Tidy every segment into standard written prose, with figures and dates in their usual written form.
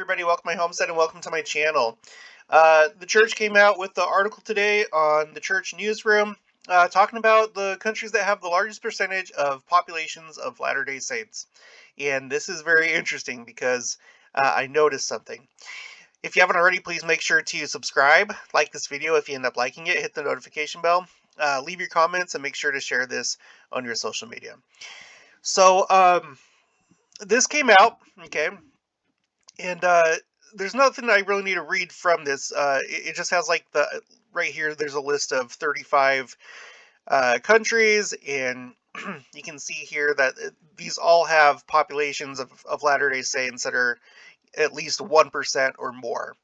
everybody, welcome to my homestead and welcome to my channel. The church came out with the article today on the church newsroom talking about the countries that have the largest percentage of populations of Latter-day Saints. And this is very interesting because I noticed something. If you haven't already, please make sure to subscribe, like this video if you end up liking it, hit the notification bell, leave your comments, and make sure to share this on your social media. So, this came out, okay, and there's nothing I really need to read from this. It just has like right here. There's a list of 35 countries, and you can see here that these all have populations of Latter-day Saints that are at least 1% or more.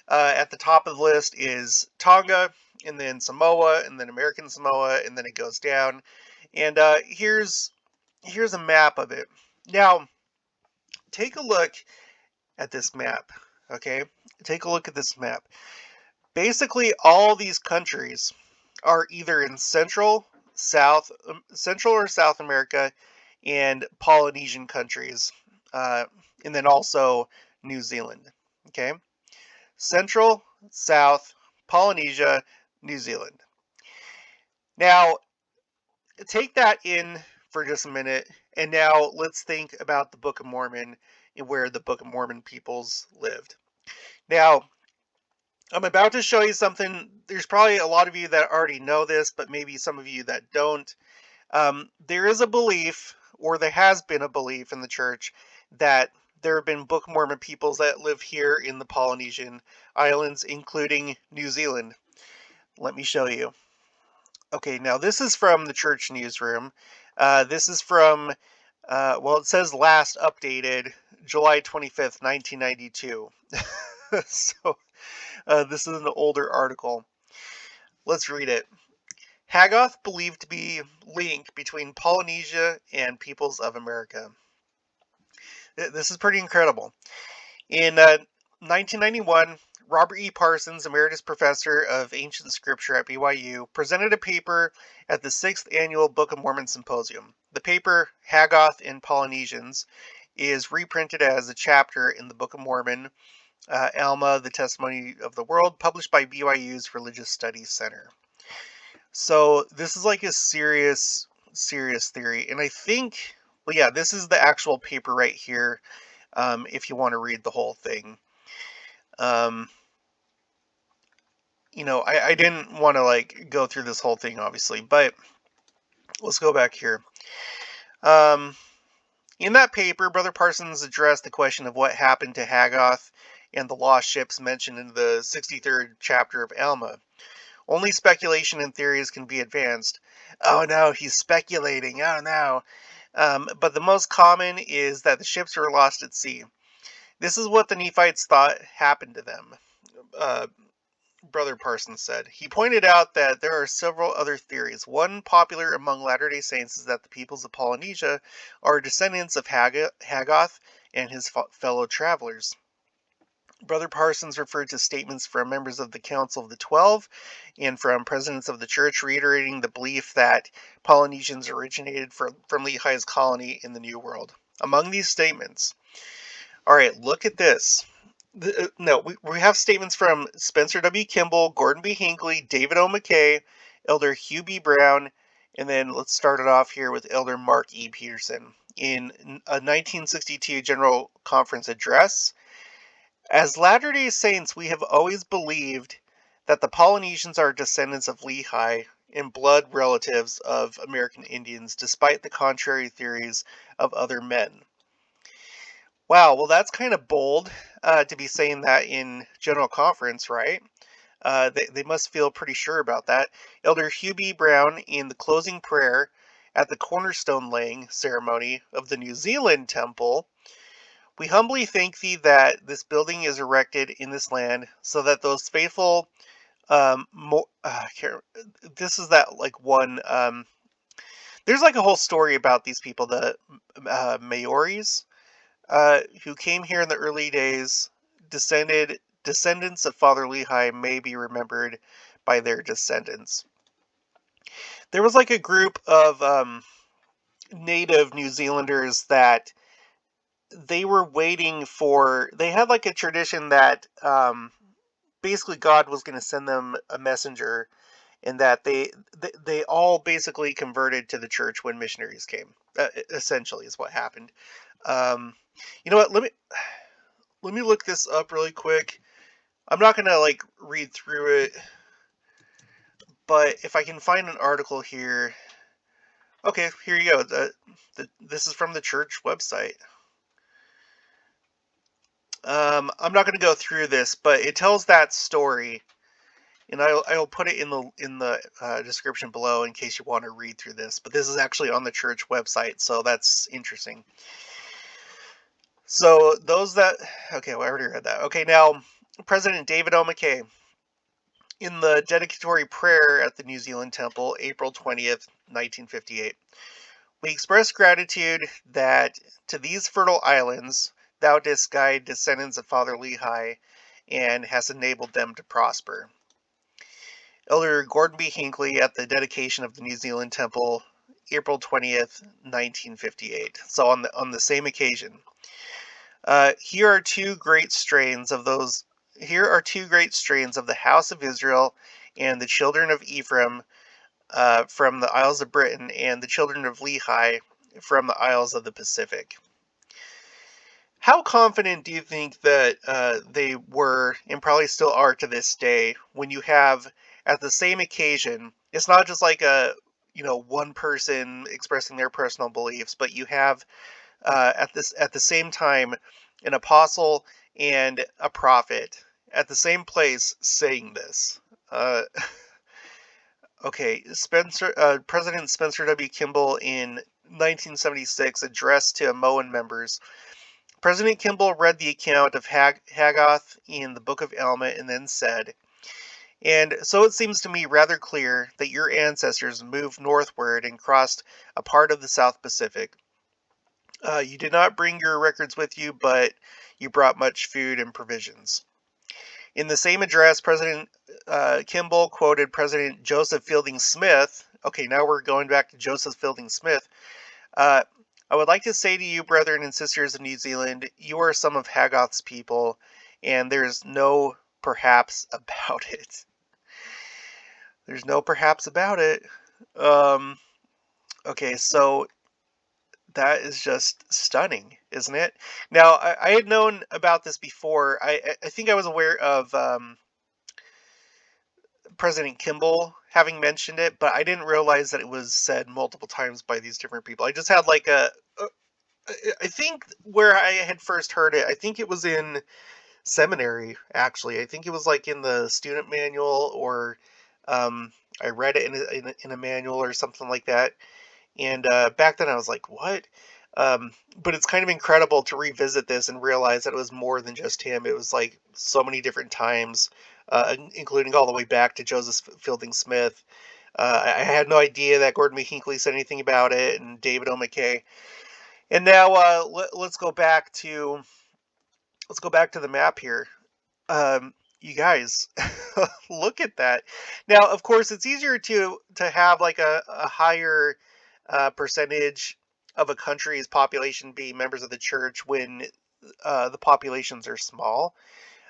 At the top of the list is Tonga, and then Samoa, and then American Samoa, and then it goes down. And here's a map of it. Now, take a look at this map. Okay, take a look at this map. Basically, all these countries are either in Central or South America, and Polynesian countries, and then also New Zealand. Okay, Central, South, Polynesia, New Zealand. Now, take that in for just a minute, and now let's think about the Book of Mormon and where the Book of Mormon peoples lived. Now, I'm about to show you something. There's probably a lot of you that already know this, but maybe some of you that don't. There is a belief, or there has been a belief in the church, that there have been Book of Mormon peoples that live here in the Polynesian Islands, including New Zealand. Let me show you. Okay, now this is from the church newsroom. This is from, well, it says last updated July 25th, 1992. So, this is an older article. Let's read it. Hagoth believed to be link between Polynesia and peoples of America. This is pretty incredible. In 1991, Robert E. Parsons, Emeritus Professor of Ancient Scripture at BYU, presented a paper at the 6th Annual Book of Mormon Symposium. The paper, Hagoth and Polynesians, is reprinted as a chapter in the Book of Mormon, Alma, the Testimony of the World, published by BYU's Religious Studies Center. So this is like a serious theory. And I think, well, yeah, this is the actual paper right here, if you want to read the whole thing. You know, I didn't want to like go through this whole thing, obviously, but let's go back here. In that paper, Brother Parsons addressed the question of what happened to Hagoth and the lost ships mentioned in the 63rd chapter of Alma. Only speculation and theories can be advanced. Oh no, he's speculating. Oh no. But the most common is that the ships were lost at sea. This is what the Nephites thought happened to them, Brother Parsons said. He pointed out that there are several other theories. One popular among Latter-day Saints is that the peoples of Polynesia are descendants of Hagoth and his fellow travelers. Brother Parsons referred to statements from members of the Council of the 12 and from presidents of the church reiterating the belief that Polynesians originated from Lehi's colony in the New World. Among these statements, all right, look at this. We have statements from Spencer W. Kimball, Gordon B. Hinckley, David O. McKay, Elder Hugh B. Brown, and then let's start it off here with Elder Mark E. Peterson. In a 1962 General Conference address, as Latter-day Saints, we have always believed that the Polynesians are descendants of Lehi and blood relatives of American Indians, despite the contrary theories of other men. Wow, well, that's kind of bold to be saying that in General Conference, right? They must feel pretty sure about that. Elder Hugh B. Brown, in the closing prayer at the cornerstone laying ceremony of the New Zealand Temple, we humbly thank thee that this building is erected in this land so that those faithful, this is that like one, there's like a whole story about these people, the Maoris, who came here in the early days, descendants of Father Lehi may be remembered by their descendants. There was like a group of native New Zealanders that they were waiting for, they had like a tradition that basically God was going to send them a messenger, and that they all basically converted to the church when missionaries came. Essentially, is what happened. Um, you know what? Let me look this up really quick. I'm not gonna like read through it, but if I can find an article here. Okay, here you go. This is from the church website. I'm not going to go through this, but it tells that story, and I'll put it in the description below in case you want to read through this. But this is actually on the church website, so that's interesting. So those that okay, well, I already read that. Okay, now President David O. McKay, in the dedicatory prayer at the New Zealand Temple, April 20th, 1958. We express gratitude that to these fertile islands thou didst guide descendants of Father Lehi, and hast enabled them to prosper. Elder Gordon B. Hinckley at the dedication of the New Zealand Temple, April 20th, 1958. So on the same occasion. Here are two great strains of those. Here are two great strains of the house of Israel and the children of Ephraim, from the Isles of Britain, and the children of Lehi from the Isles of the Pacific. How confident do you think that they were, and probably still are to this day, when you have at the same occasion, it's not just like a one person expressing their personal beliefs, but you have at the same time an apostle and a prophet at the same place saying this. Uh, Okay, President Spencer W. Kimball in 1976 addressed to Samoan members. President Kimball read the account of Hagoth in the Book of Alma and then said, "And so it seems to me rather clear that your ancestors moved northward and crossed a part of the South Pacific. You did not bring your records with you, but you brought much food and provisions." In the same address, President Kimball quoted President Joseph Fielding Smith. Okay, now we're going back to Joseph Fielding Smith. Uh, I would like to say to you, brethren and sisters of New Zealand, you are some of Hagoth's people, and there's no perhaps about it. There's no perhaps about it. Um, okay, so that is just stunning, isn't it? Now, I had known about this before. I think I was aware of President Kimball having mentioned it, but I didn't realize that it was said multiple times by these different people. I just had like I think where I had first heard it, I think it was in seminary, actually. I think it was like in the student manual, or I read it in a manual or something like that. And back then I was like, what? But it's kind of incredible to revisit this and realize that it was more than just him. It was like so many different times, including all the way back to Joseph Fielding Smith. I had no idea that Gordon B. Hinckley said anything about it, and David O. McKay. And now let's go back to the map here. You guys, look at that. Now, of course, it's easier to have like a higher percentage of a country's population be members of the church when the populations are small.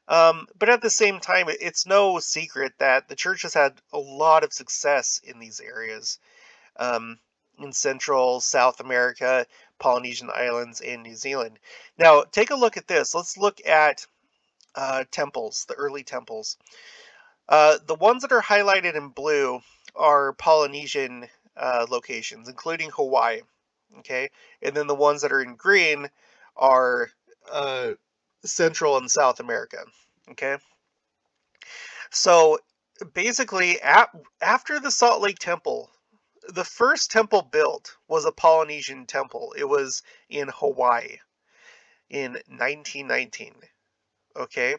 But at the same time, it's no secret that the church has had a lot of success in these areas, um, in Central, South America, Polynesian Islands, and New Zealand. Now, take a look at this. Let's look at temples, the early temples. The ones that are highlighted in blue are Polynesian locations, including Hawaii. Okay, and then the ones that are in green are uh, Central and South America. Okay, so basically, after the Salt Lake Temple, the first temple built was a Polynesian temple. It was in Hawaii in 1919. Okay,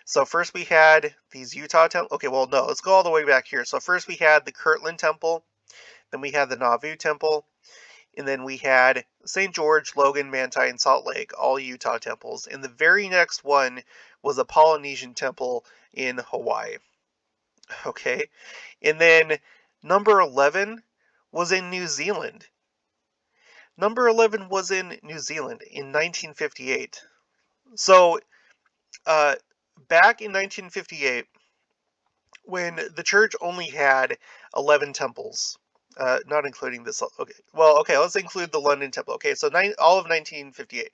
so first we had these Utah temples. Okay, well, no, let's go all the way back here. So first we had the Kirtland Temple, then we had the Nauvoo Temple, and then we had St. George, Logan, Manti, and Salt Lake, all Utah temples. And the very next one was a Polynesian temple in Hawaii. Okay, and then number 11 was in New Zealand. Number 11 was in New Zealand in 1958. So, uh, back in 1958, when the church only had 11 temples, not including this. Okay, well, okay, let's include the London Temple. Okay, so all of 1958.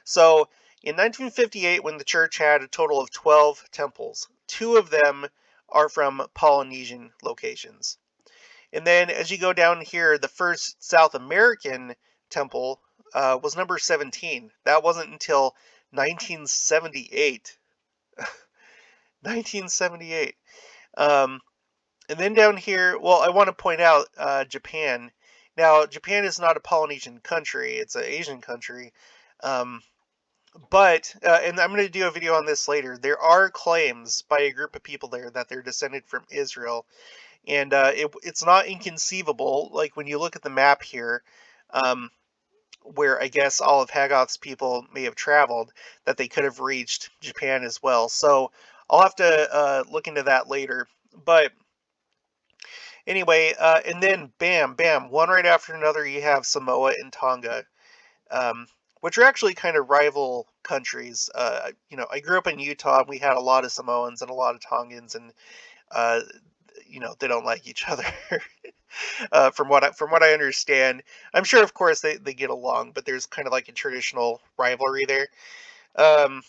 So, in 1958, when the church had a total of 12 temples, two of them are from Polynesian locations. And then as you go down here, the first South American temple was number 17. That wasn't until 1978. 1978. Um, and then down here, well, I want to point out Japan. Now, Japan is not a Polynesian country, it's an Asian country. Um, and I'm going to do a video on this later. There are claims by a group of people there that they're descended from Israel. And it's not inconceivable, like when you look at the map here, um, where I guess all of Hagoth's people may have traveled, that they could have reached Japan as well. So I'll have to look into that later. But anyway, and then bam, bam, one right after another, you have Samoa and Tonga, which are actually kind of rival countries. I grew up in Utah, and we had a lot of Samoans and a lot of Tongans, and uh, they don't like each other. From what I understand, I'm sure, of course, they get along, but there's kind of like a traditional rivalry there. Um,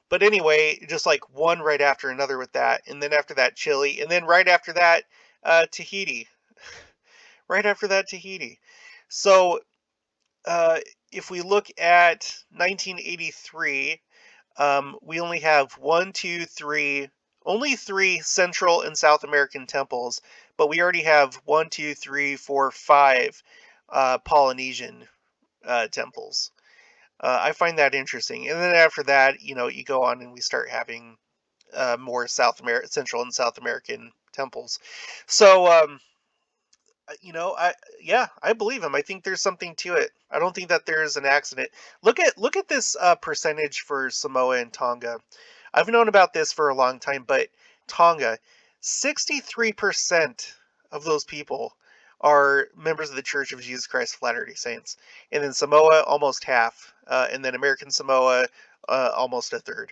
but anyway, just like one right after another with that, and then after that, Chile, and then right after that, Tahiti. Right after that, Tahiti. So uh, if we look at 1983, we only have only three Central and South American temples, but we already have 5 Polynesian temples. I find that interesting. And then after that, you go on and we start having more Central and South American temples. So, I believe him. I think there's something to it. I don't think that there's an accident. Look at this percentage for Samoa and Tonga. I've known about this for a long time, but Tonga, 63% of those people are members of the Church of Jesus Christ of Latter-day Saints, and then Samoa almost half, and then American Samoa almost a third.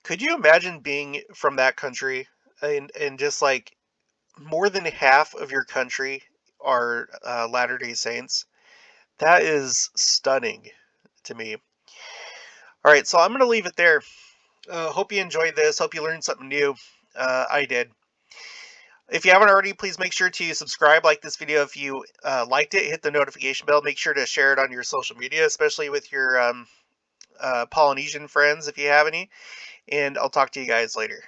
Could you imagine being from that country and just like more than half of your country are Latter-day Saints? That is stunning to me. All right, so I'm going to leave it there. Hope you enjoyed this. Hope you learned something new. I did. If you haven't already, please make sure to subscribe, like this video if you liked it, hit the notification bell. Make sure to share it on your social media, especially with your Polynesian friends if you have any. And I'll talk to you guys later.